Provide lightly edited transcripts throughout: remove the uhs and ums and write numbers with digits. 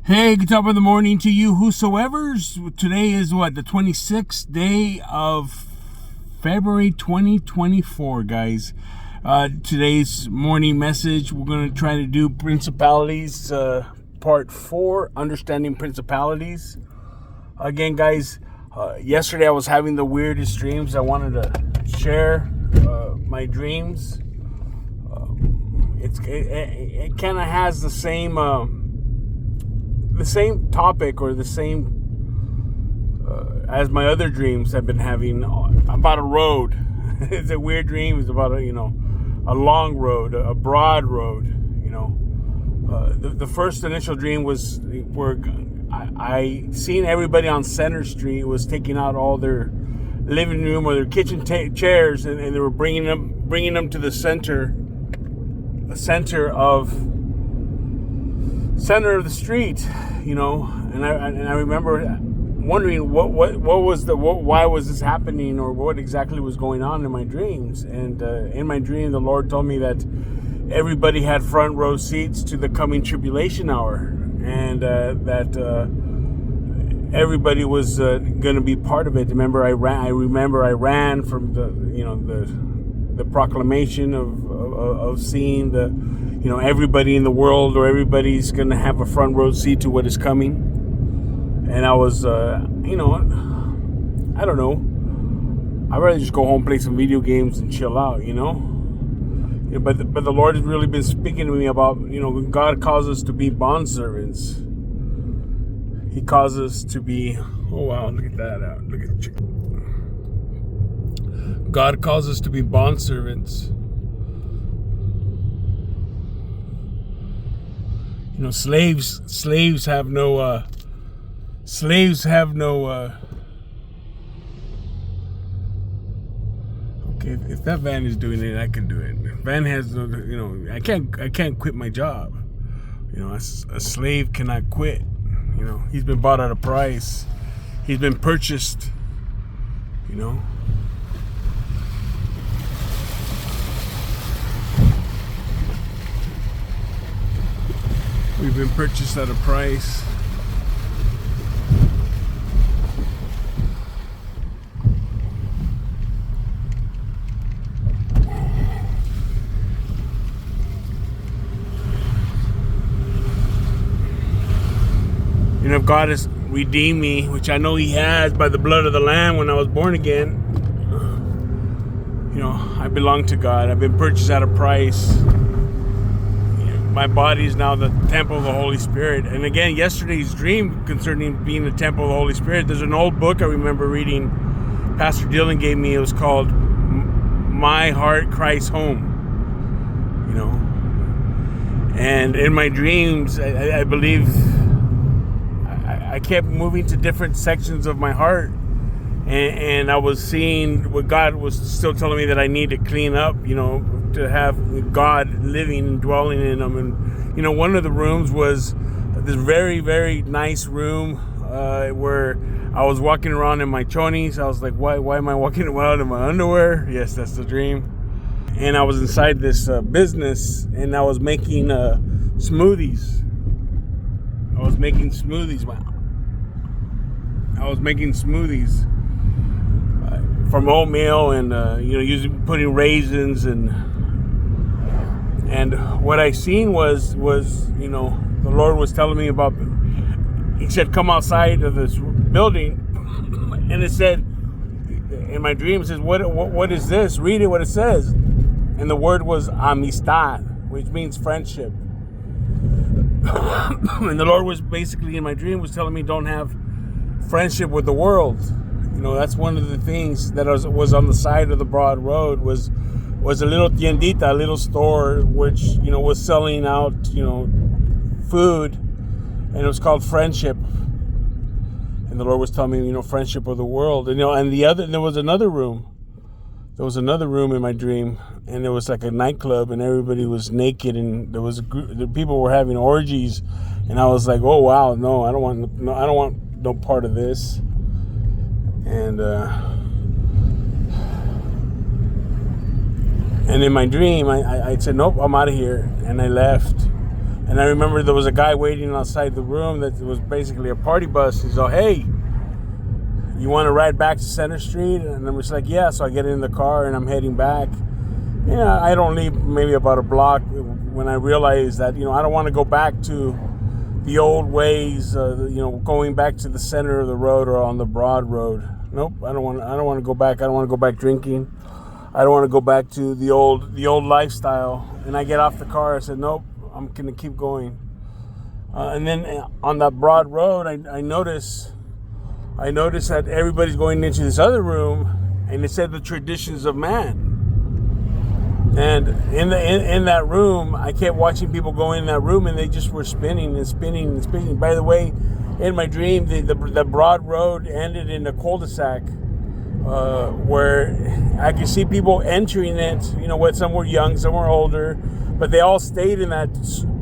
Hey, good top of the morning to you, whosoever's. Today is what, the 26th day of February 2024, guys. Today's morning message, we're going to try to do principalities, part 4, understanding principalities. Again, guys, yesterday I was having the weirdest dreams. I wanted to share my dreams. It kind of has the same topic or the same as my other dreams I've been having about a road. It's a weird dream. It's about a long road, a broad road. The first initial dream was where I seen everybody on Center Street was taking out all their living room or their kitchen chairs, and they were bringing them to the center of the street, and I remember wondering why was this happening, or what exactly was going on in my dreams. And in my dream, the Lord told me that everybody had front row seats to the coming tribulation hour, and that everybody was going to be part of it. Remember, I ran from the proclamation of seeing everybody in the world, or everybody's going to have a front row seat to what is coming. And I was, I don't know. I'd rather just go home, play some video games, and chill out, But the Lord has really been speaking to me about, God calls us to be bondservants. He calls us to be, oh wow, look at that out. Look at the chicken. God calls us to be bondservants. Slaves have no okay, if that van is doing it, I can do it. Van has no, I can't quit my job. A slave cannot quit. He's been bought at a price. He's been purchased. We've been purchased at a price. If God has redeemed me, which I know He has by the blood of the Lamb when I was born again, I belong to God. I've been purchased at a price. My body is now the temple of the Holy Spirit. And again, yesterday's dream concerning being the temple of the Holy Spirit, there's an old book I remember reading, Pastor Dylan gave me. It was called My Heart Cries Home. And in my dreams, I believe I kept moving to different sections of my heart, and I was seeing what God was still telling me that I need to clean up, to have God living and dwelling in them. And one of the rooms was this very, very nice room where I was walking around in my chonies. I was like, why am I walking around in my underwear? Yes, that's the dream. And I was inside this business, and I was making smoothies. I was making smoothies from oatmeal, and putting raisins, and what I seen was the Lord was telling me about. He said, "Come outside of this building," and it said in my dream, it says, "What is this?" Read it, what it says, and the word was amistad, which means friendship. And the Lord was basically in my dream was telling me, don't have friendship with the world. That's one of the things that was on the side of the broad road was a little tiendita, a little store, which was selling out food, and it was called Friendship. And the Lord was telling me friendship with the world. And there was another room. There was another room in my dream, and it was like a nightclub, and everybody was naked, and there was the people were having orgies, and I was like, oh wow, no, I don't want no part of this. And in my dream, I said, nope, I'm out of here, and I left. And I remember there was a guy waiting outside the room that was basically a party bus. He's like, hey, you want to ride back to Center Street? And I'm just like, yeah. So I get in the car and I'm heading back. Yeah, I don't leave maybe about a block when I realize that, I don't want to go back to the old ways, going back to the center of the road or on the broad road. Nope, I don't want to go back. I don't want to go back drinking. I don't want to go back to the old lifestyle. And I get off the car. I said, nope, I'm going to keep going. And then on that broad road, I noticed that everybody's going into this other room, and it said the traditions of man. And in that room, I kept watching people go in that room, and they just were spinning and spinning and spinning. By the way, in my dream, the broad road ended in a cul-de-sac where I could see people entering it. Some were young, some were older, but they all stayed in that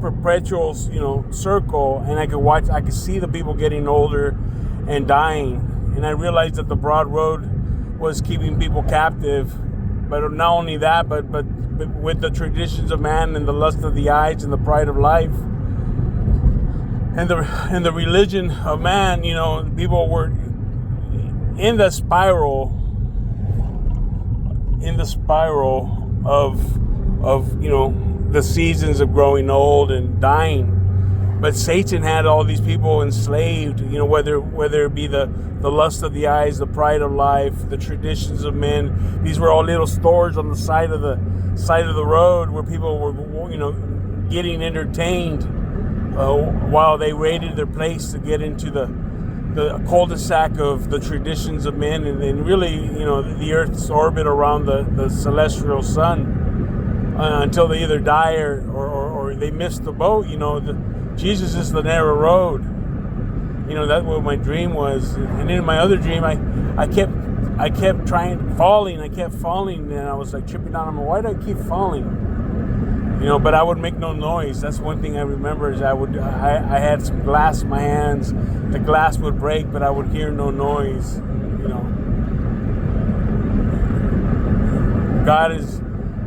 perpetual, circle. And I could see the people getting older and dying. And I realized that the broad road was keeping people captive. But not only that, but with the traditions of man and the lust of the eyes and the pride of life and the religion of man, people were in the spiral of the seasons of growing old and dying. But Satan had all these people enslaved, whether it be the lust of the eyes, the pride of life, the traditions of men. These were all little stores on the side of the road where people were, getting entertained while they raided their place to get into the cul-de-sac of the traditions of men, and really, the Earth's orbit around the celestial sun until they either die or they miss the boat. Jesus is the narrow road. That's what my dream was. And in my other dream, I kept falling. I kept falling, and I was like tripping on them. Why do I keep falling? But I would make no noise. That's one thing I remember is I had some glass in my hands. The glass would break, but I would hear no noise.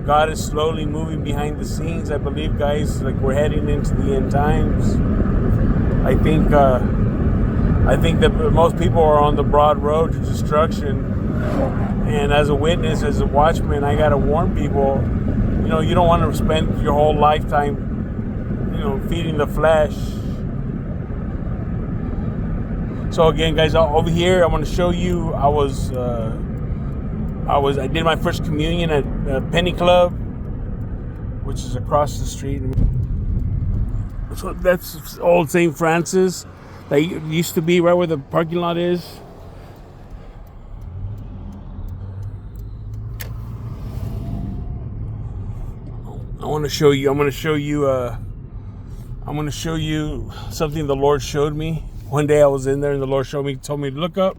God is slowly moving behind the scenes. I believe, guys, like we're heading into the end times. I think that most people are on the broad road to destruction. And as a witness, as a watchman, I got to warn people, you don't want to spend your whole lifetime, feeding the flesh. So again, guys, over here, I want to show you, I did my first communion at Penny Club, which is across the street. So that's old St. Francis. That used to be right where the parking lot is. I'm going to show you something the Lord showed me. One day I was in there and the Lord told me to look up.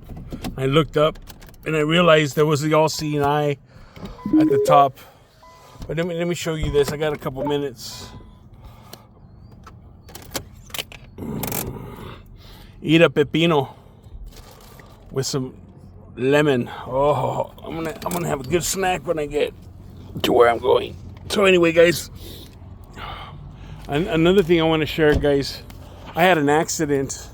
I looked up and I realized there was the all-seeing eye at the top. But let me show you this. I got a couple minutes. Eat a pepino with some lemon. Oh, I'm gonna have a good snack when I get to where I'm going. So anyway, guys, another thing I want to share, guys. I had an accident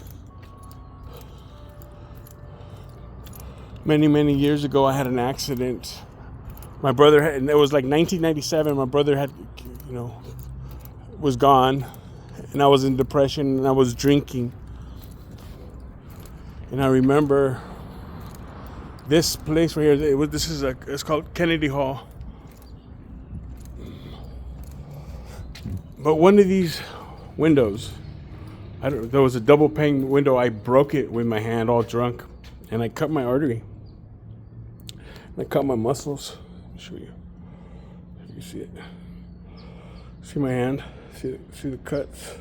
many years ago. I had an accident. My brother had, and it was like 1997. My brother had, was gone, and I was in depression and I was drinking. And I remember this place right here. It's called Kennedy Hall. But one of these windows, there was a double pane window. I broke it with my hand, all drunk, and I cut my artery. I cut my muscles. Let me show you. You see it? See my hand? See the cuts?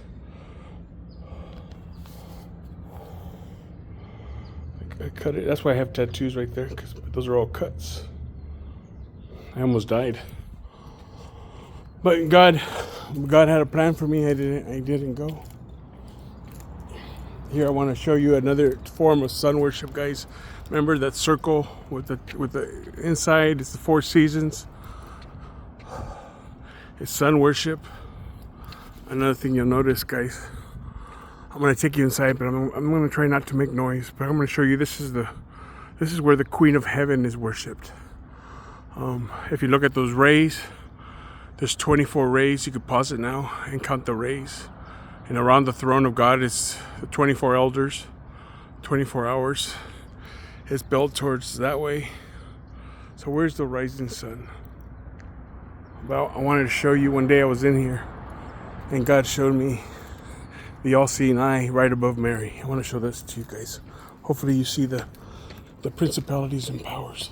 I cut it. That's why I have tattoos right there, because those are all cuts. I almost died. But God had a plan for me. I didn't go. Here I want to show you another form of sun worship, guys. Remember that circle with the inside? It's the 4 seasons. It's sun worship. Another thing you'll notice, guys, I'm going to take you inside, but I'm going to try not to make noise. But I'm going to show you this is where the Queen of Heaven is worshipped. If you look at those rays, there's 24 rays. You could pause it now and count the rays. And around the throne of God is the 24 elders, 24 hours. It's built towards that way. So where's the rising sun? Well, I wanted to show you. One day I was in here and God showed me the all-seeing eye right above Mary. I want to show this to you guys. Hopefully you see the principalities and powers.